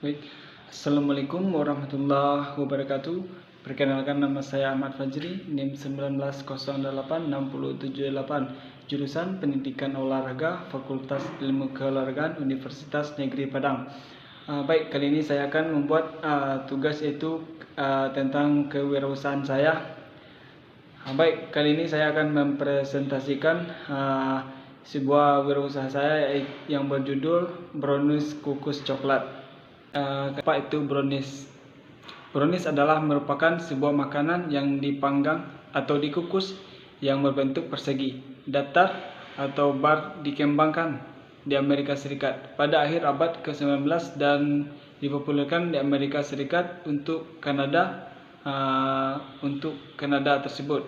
Baik, Assalamualaikum warahmatullahi wabarakatuh. Perkenalkan, nama saya Ahmad Fajri, NIM 19086778, jurusan Pendidikan Olahraga, Fakultas Ilmu Keolahragaan, Universitas Negeri Padang. Baik, kali ini saya akan membuat tugas yaitu tentang kewirausahaan saya. Baik, kali ini saya akan mempresentasikan sebuah wirausaha saya yang berjudul Brownies Kukus Coklat. Apa itu brownies? Brownies adalah merupakan sebuah makanan yang dipanggang atau dikukus yang berbentuk persegi, datar atau bar dikembangkan di Amerika Serikat pada akhir abad ke-19 dan dipopulerkan di Amerika Serikat untuk Kanada tersebut.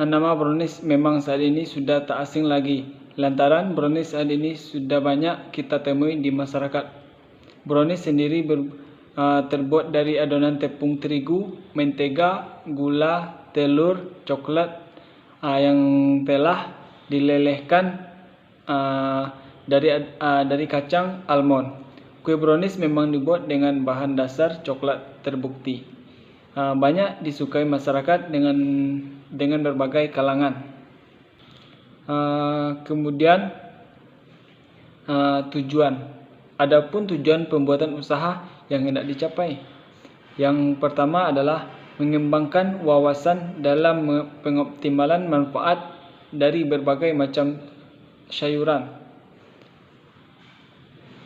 Nama brownies memang saat ini sudah tak asing lagi, lantaran brownies saat ini sudah banyak kita temui di masyarakat. Brownies sendiri terbuat dari adonan tepung terigu, mentega, gula, telur, coklat yang telah dilelehkan dari kacang almond. Kue brownies memang dibuat dengan bahan dasar coklat terbukti. Banyak disukai masyarakat dengan berbagai kalangan. Kemudian tujuan. Adapun tujuan pembuatan usaha yang hendak dicapai. Yang pertama adalah mengembangkan wawasan dalam pengoptimalan manfaat dari berbagai macam sayuran.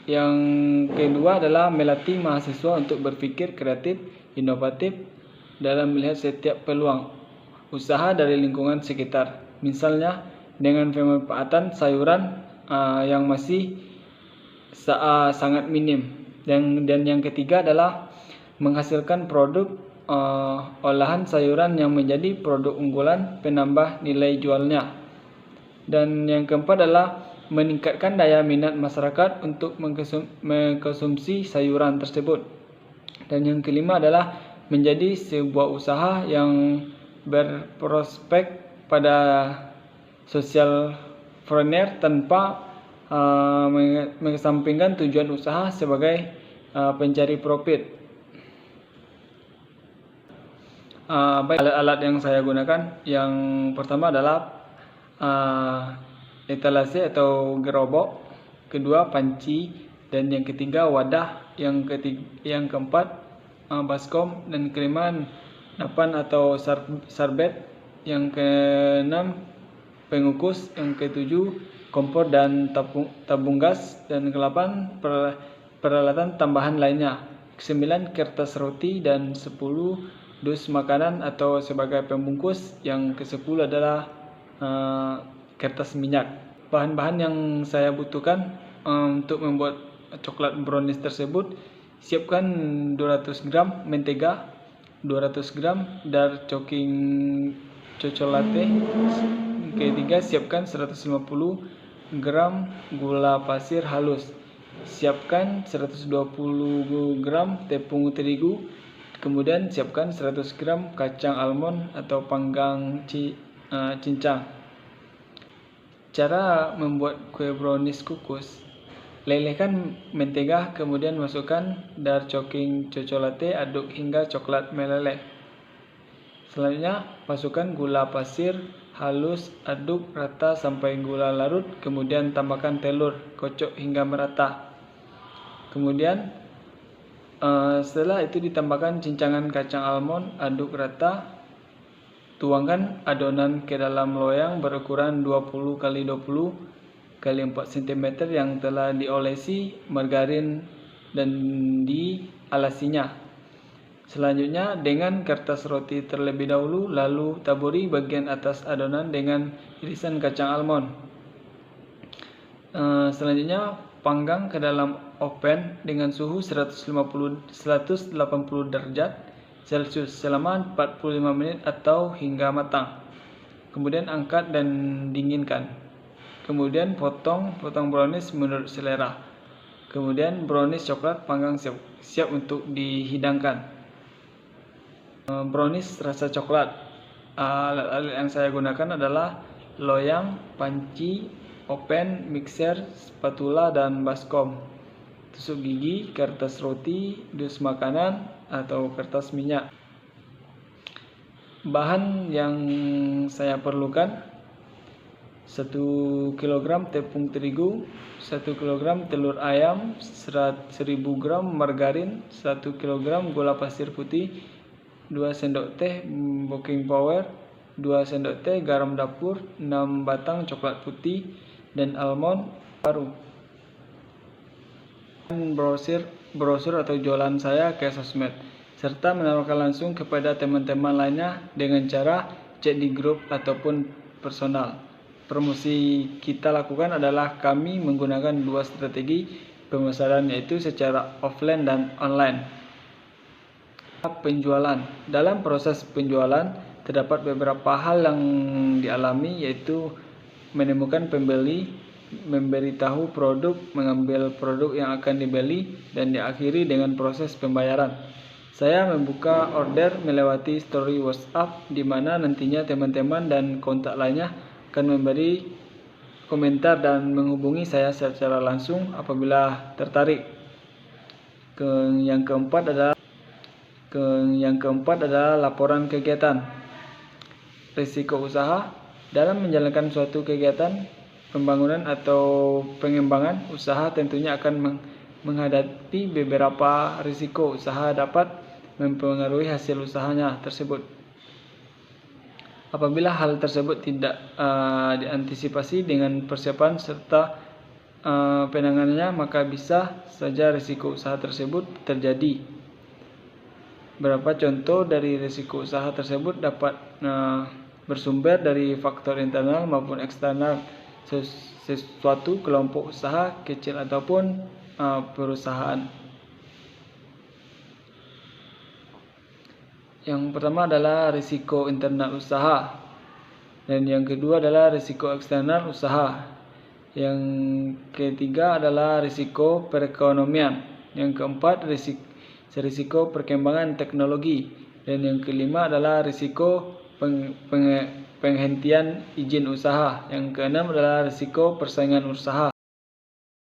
Yang kedua adalah melatih mahasiswa untuk berpikir kreatif, inovatif dalam melihat setiap peluang usaha dari lingkungan sekitar. Misalnya dengan pemanfaatan sayuran yang masih sangat minim. Dan yang ketiga adalah menghasilkan produk olahan sayuran yang menjadi produk unggulan penambah nilai jualnya. Dan yang keempat adalah meningkatkan daya minat masyarakat untuk mengkonsumsi sayuran tersebut. Dan yang kelima adalah menjadi sebuah usaha yang berprospek pada social entrepreneur tanpa mengesampingkan tujuan usaha sebagai pencari profit. Alat-alat yang saya gunakan, yang pertama adalah etalase atau gerobak, kedua panci, dan yang ketiga wadah, yang keempat baskom, dan kelima napan atau sarbet, yang keenam pengukus, yang ketujuh kompor dan tabung gas, dan ke-8 peralatan tambahan lainnya, 9 kertas roti, dan 10 dus makanan atau sebagai pembungkus, yang ke-10 adalah kertas minyak. Bahan-bahan yang saya butuhkan untuk membuat coklat brownies tersebut: siapkan 200 gram mentega, 200 gram dark coklat. Ketiga, siapkan 150 gram gula pasir halus. Siapkan 120 gram tepung terigu. Kemudian siapkan 100 gram kacang almond atau panggang cincang. Cara membuat kue brownies kukus: lelehkan mentega, kemudian masukkan dark coklat, aduk hingga coklat meleleh. Selanjutnya, masukkan gula pasir halus, aduk rata sampai gula larut, kemudian tambahkan telur, kocok hingga merata. Kemudian setelah itu ditambahkan cincangan kacang almond, aduk rata. Tuangkan adonan ke dalam loyang berukuran 20 x 20 x 4 cm yang telah diolesi margarin dan dialasinya. Selanjutnya, dengan kertas roti terlebih dahulu, lalu taburi bagian atas adonan dengan irisan kacang almond. Selanjutnya, panggang ke dalam oven dengan suhu 180 derajat Celcius selama 45 menit atau hingga matang. Kemudian angkat dan dinginkan. Kemudian potong brownies menurut selera. Kemudian brownies coklat panggang siap untuk dihidangkan. Brownies rasa coklat. Alat-alat yang saya gunakan adalah loyang, panci, oven, mixer, spatula, dan baskom. tusuk gigi, kertas roti, dus makanan, atau kertas minyak. Bahan yang saya perlukan: 1 kg tepung terigu, 1 kg telur ayam, 1000 gram margarin, 1 kg gula pasir putih, 2 sendok teh baking powder, 2 sendok teh garam dapur, 6 batang coklat putih, dan almond baru. Brosur atau jualan saya ke sosmed, serta menawarkan langsung kepada teman-teman lainnya dengan cara chat di grup ataupun personal. Promosi kita lakukan adalah kami menggunakan 2 strategi pemasaran, yaitu secara offline dan online. Penjualan. Dalam proses penjualan terdapat beberapa hal yang dialami, yaitu menemukan pembeli, memberitahu produk, mengambil produk yang akan dibeli, dan diakhiri dengan proses pembayaran. Saya membuka order melewati story WhatsApp, di mana nantinya teman-teman dan kontak lainnya akan memberi komentar dan menghubungi saya secara langsung apabila tertarik. Yang keempat adalah laporan kegiatan. Risiko usaha. Dalam menjalankan suatu kegiatan pembangunan atau pengembangan usaha, tentunya akan menghadapi beberapa risiko. Usaha dapat mempengaruhi hasil usahanya tersebut. Apabila hal tersebut tidak diantisipasi dengan persiapan serta penanganannya, maka bisa saja risiko usaha tersebut terjadi. Beberapa contoh dari risiko usaha tersebut dapat bersumber dari faktor internal maupun eksternal sesuatu kelompok usaha kecil ataupun perusahaan. Yang pertama adalah risiko internal usaha, dan yang kedua adalah risiko eksternal usaha. Yang ketiga adalah risiko perekonomian. Yang keempat risiko perkembangan teknologi, dan yang kelima adalah risiko penghentian izin usaha. Yang keenam adalah risiko persaingan usaha.